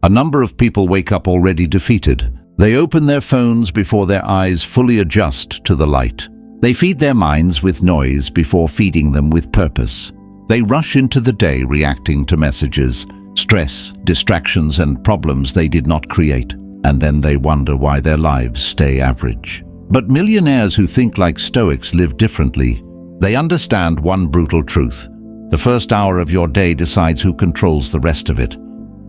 A number of people wake up already defeated. They open their phones before their eyes fully adjust to the light. They feed their minds with noise before feeding them with purpose. They rush into the day reacting to messages, stress, distractions, and problems they did not create. And then they wonder why their lives stay average. But millionaires who think like Stoics live differently. They understand one brutal truth. The first hour of your day decides who controls the rest of it.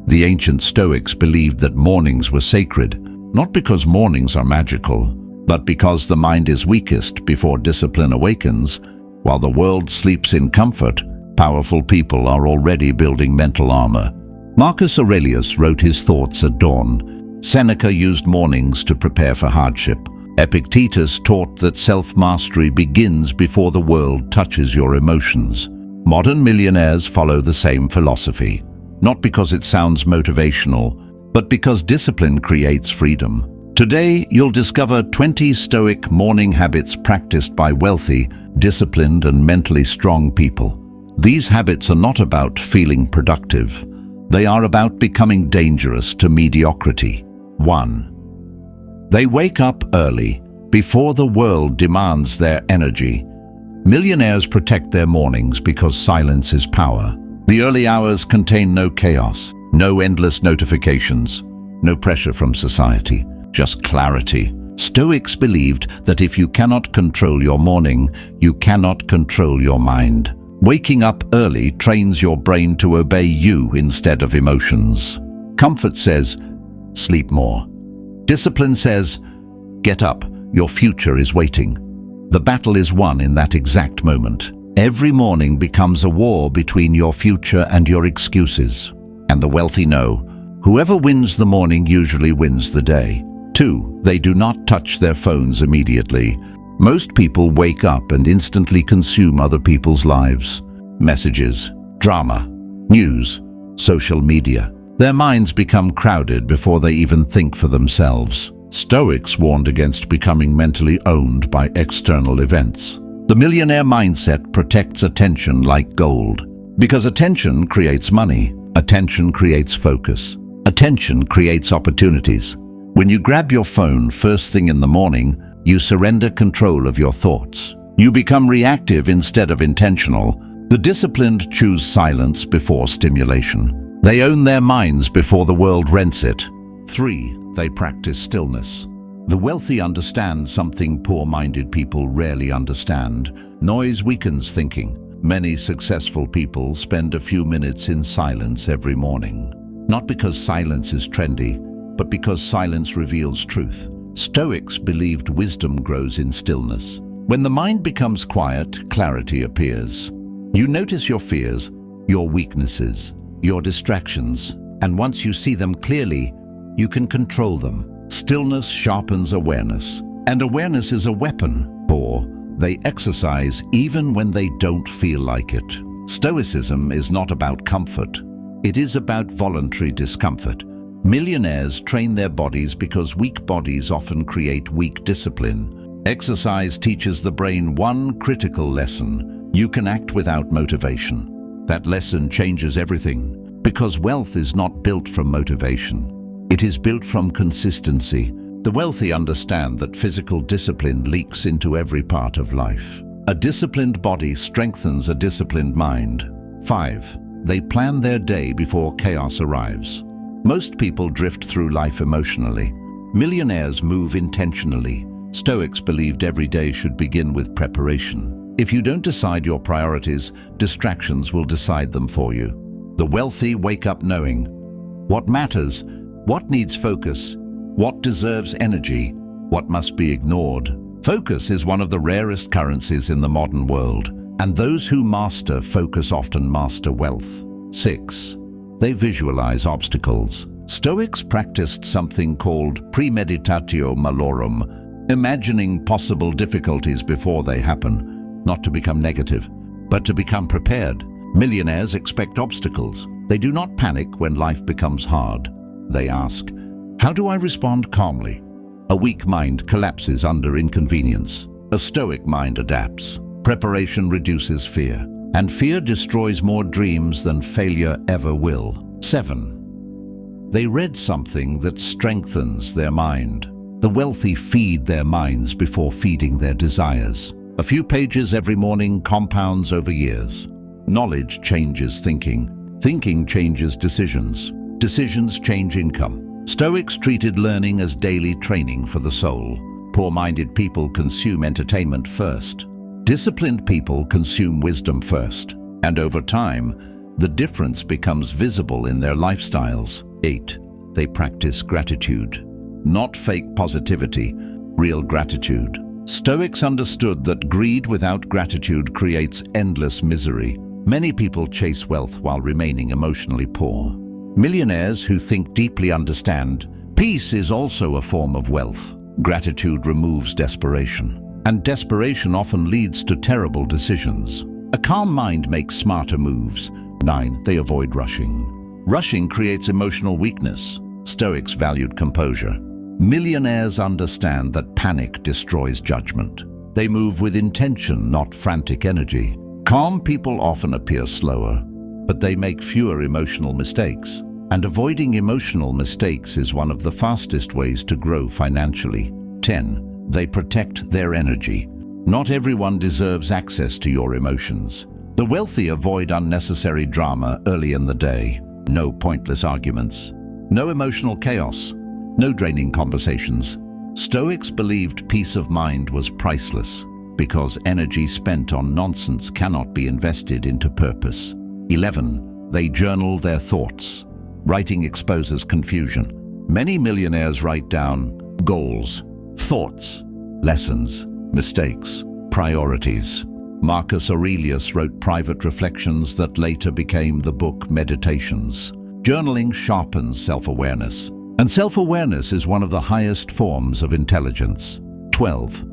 The ancient Stoics believed that mornings were sacred, not because mornings are magical, but because the mind is weakest before discipline awakens. While the world sleeps in comfort, powerful people are already building mental armor. Marcus Aurelius wrote his thoughts at dawn. Seneca used mornings to prepare for hardship. Epictetus taught that self-mastery begins before the world touches your emotions. Modern millionaires follow the same philosophy, not because it sounds motivational, but because discipline creates freedom. Today, you'll discover 20 Stoic morning habits practiced by wealthy, disciplined, and mentally strong people. These habits are not about feeling productive. They are about becoming dangerous to mediocrity. 1. They wake up early, before the world demands their energy. Millionaires protect their mornings because silence is power. The early hours contain no chaos, no endless notifications, no pressure from society, just clarity. Stoics believed that if you cannot control your morning, you cannot control your mind. Waking up early trains your brain to obey you instead of emotions. Comfort says, sleep more. Discipline says, get up, your future is waiting. The battle is won in that exact moment. Every morning becomes a war between your future and your excuses. And the wealthy know, whoever wins the morning usually wins the day. 2. They do not touch their phones immediately. Most people wake up and instantly consume other people's lives. Messages, drama, news, social media. Their minds become crowded before they even think for themselves. Stoics warned against becoming mentally owned by external events. The millionaire mindset protects attention like gold. Because attention creates money. Attention creates focus. Attention creates opportunities. When you grab your phone first thing in the morning, you surrender control of your thoughts. You become reactive instead of intentional. The disciplined choose silence before stimulation. They own their minds before the world rents it. 3. They practice stillness. The wealthy understand something poor-minded people rarely understand. Noise weakens thinking. Many successful people spend a few minutes in silence every morning. Not because silence is trendy, but because silence reveals truth. Stoics believed wisdom grows in stillness. When the mind becomes quiet, clarity appears. You notice your fears, your weaknesses, your distractions, and once you see them clearly, you can control them. Stillness sharpens awareness, and awareness is a weapon. 4. They exercise even when they don't feel like it. Stoicism is not about comfort. It is about voluntary discomfort. Millionaires train their bodies because weak bodies often create weak discipline. Exercise teaches the brain one critical lesson: you can act without motivation. That lesson changes everything, because wealth is not built from motivation. It is built from consistency. The wealthy understand that physical discipline leaks into every part of life. A disciplined body strengthens a disciplined mind. 5. They plan their day before chaos arrives. Most people drift through life emotionally. Millionaires move intentionally. Stoics believed every day should begin with preparation. If you don't decide your priorities, distractions will decide them for you. The wealthy wake up knowing what matters, what needs focus, what deserves energy, what must be ignored. Focus is one of the rarest currencies in the modern world, and those who master focus often master wealth. 6. They visualize obstacles. Stoics practiced something called premeditatio malorum, imagining possible difficulties before they happen, not to become negative, but to become prepared. Millionaires expect obstacles. They do not panic when life becomes hard. They ask, how do I respond calmly? A weak mind collapses under inconvenience. A stoic mind adapts. Preparation reduces fear, and fear destroys more dreams than failure ever will. 7. They read something that strengthens their mind. The wealthy feed their minds before feeding their desires. A few pages every morning compounds over years. Knowledge changes thinking. Thinking changes decisions. Decisions change income. Stoics treated learning as daily training for the soul. Poor-minded people consume entertainment first. Disciplined people consume wisdom first. And over time, the difference becomes visible in their lifestyles. 8. They practice gratitude. Not fake positivity, real gratitude. Stoics understood that greed without gratitude creates endless misery. Many people chase wealth while remaining emotionally poor. Millionaires who think deeply understand peace is also a form of wealth. Gratitude removes desperation, and desperation often leads to terrible decisions. A calm mind makes smarter moves. 9. They avoid rushing. Rushing creates emotional weakness. Stoics valued composure. Millionaires understand that panic destroys judgment. They move with intention, not frantic energy. Calm people often appear slower, but they make fewer emotional mistakes. And avoiding emotional mistakes is one of the fastest ways to grow financially. 10. They protect their energy. Not everyone deserves access to your emotions. The wealthy avoid unnecessary drama early in the day. No pointless arguments. No emotional chaos. No draining conversations. Stoics believed peace of mind was priceless because energy spent on nonsense cannot be invested into purpose. 11. They journal their thoughts. Writing exposes confusion. Many millionaires write down goals, thoughts, lessons, mistakes, priorities. Marcus Aurelius wrote private reflections that later became the book Meditations. Journaling sharpens self-awareness, and self-awareness is one of the highest forms of intelligence. 12.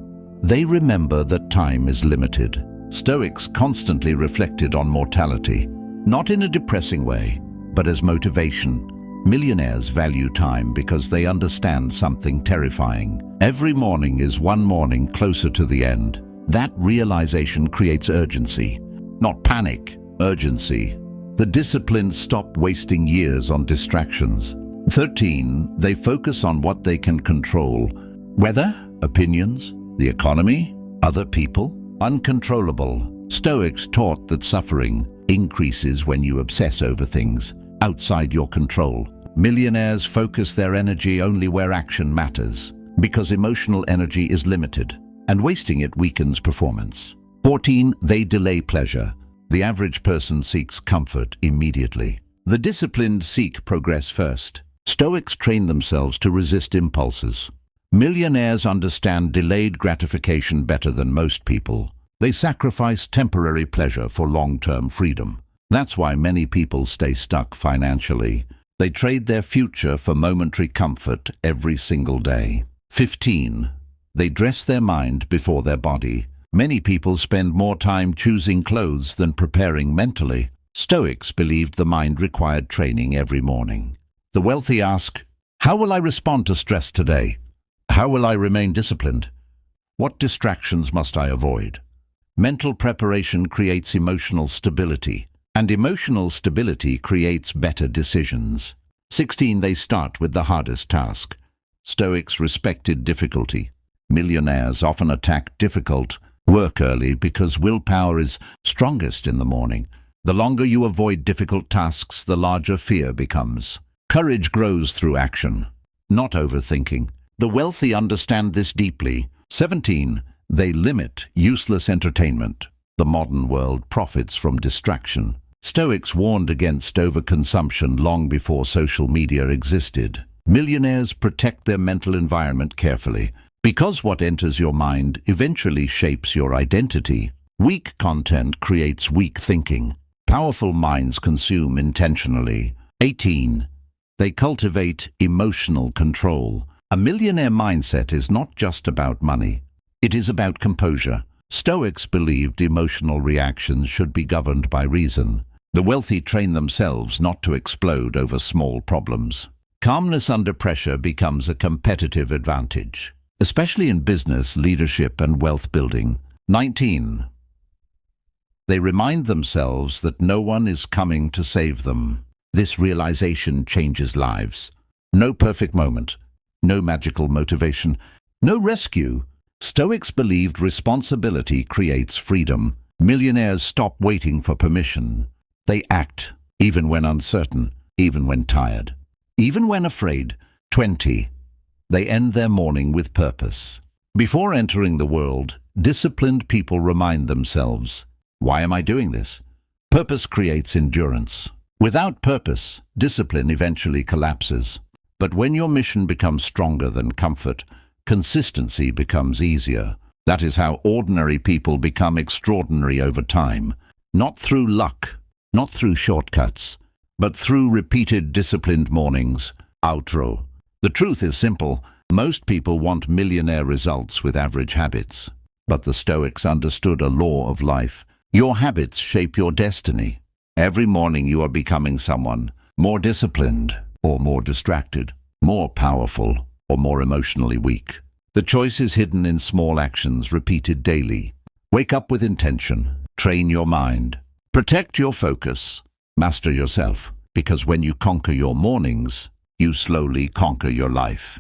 They remember that time is limited. Stoics constantly reflected on mortality, not in a depressing way, but as motivation. Millionaires value time because they understand something terrifying. Every morning is one morning closer to the end. That realization creates urgency, not panic, urgency. The disciplined stop wasting years on distractions. 13. They focus on what they can control. Weather, opinions, the economy, other people, uncontrollable. Stoics taught that suffering increases when you obsess over things outside your control. Millionaires focus their energy only where action matters, because emotional energy is limited, and wasting it weakens performance. 14. They delay pleasure. The average person seeks comfort immediately. The disciplined seek progress first. Stoics train themselves to resist impulses. Millionaires understand delayed gratification better than most people. They sacrifice temporary pleasure for long-term freedom. That's why many people stay stuck financially. They trade their future for momentary comfort every single day. 15. They dress their mind before their body. Many people spend more time choosing clothes than preparing mentally. Stoics believed the mind required training every morning. The wealthy ask, how will I respond to stress today? How will I remain disciplined? What distractions must I avoid? Mental preparation creates emotional stability, and emotional stability creates better decisions. 16. They start with the hardest task. Stoics respected difficulty. Millionaires often attack difficult work early because willpower is strongest in the morning. The longer you avoid difficult tasks, the larger fear becomes. Courage grows through action, not overthinking. The wealthy understand this deeply. 17. They limit useless entertainment. The modern world profits from distraction. Stoics warned against overconsumption long before social media existed. Millionaires protect their mental environment carefully, because what enters your mind eventually shapes your identity. Weak content creates weak thinking. Powerful minds consume intentionally. 18. They cultivate emotional control. A millionaire mindset is not just about money. It is about composure. Stoics believed emotional reactions should be governed by reason. The wealthy train themselves not to explode over small problems. Calmness under pressure becomes a competitive advantage, especially in business, leadership, and wealth building. 19. They remind themselves that no one is coming to save them. This realization changes lives. No perfect moment, no magical motivation, no rescue. Stoics believed responsibility creates freedom. Millionaires stop waiting for permission. They act, even when uncertain, even when tired, even when afraid. 20. They end their morning with purpose. Before entering the world, disciplined people remind themselves, why am I doing this? Purpose creates endurance. Without purpose, discipline eventually collapses. But when your mission becomes stronger than comfort, consistency becomes easier. That is how ordinary people become extraordinary over time. Not through luck, not through shortcuts, but through repeated disciplined mornings. Outro. The truth is simple. Most people want millionaire results with average habits. But the Stoics understood a law of life. Your habits shape your destiny. Every morning you are becoming someone more disciplined or more distracted, more powerful or more emotionally weak. The choice is hidden in small actions repeated daily. Wake up with intention. Train your mind. Protect your focus. Master yourself. Because when you conquer your mornings, you slowly conquer your life.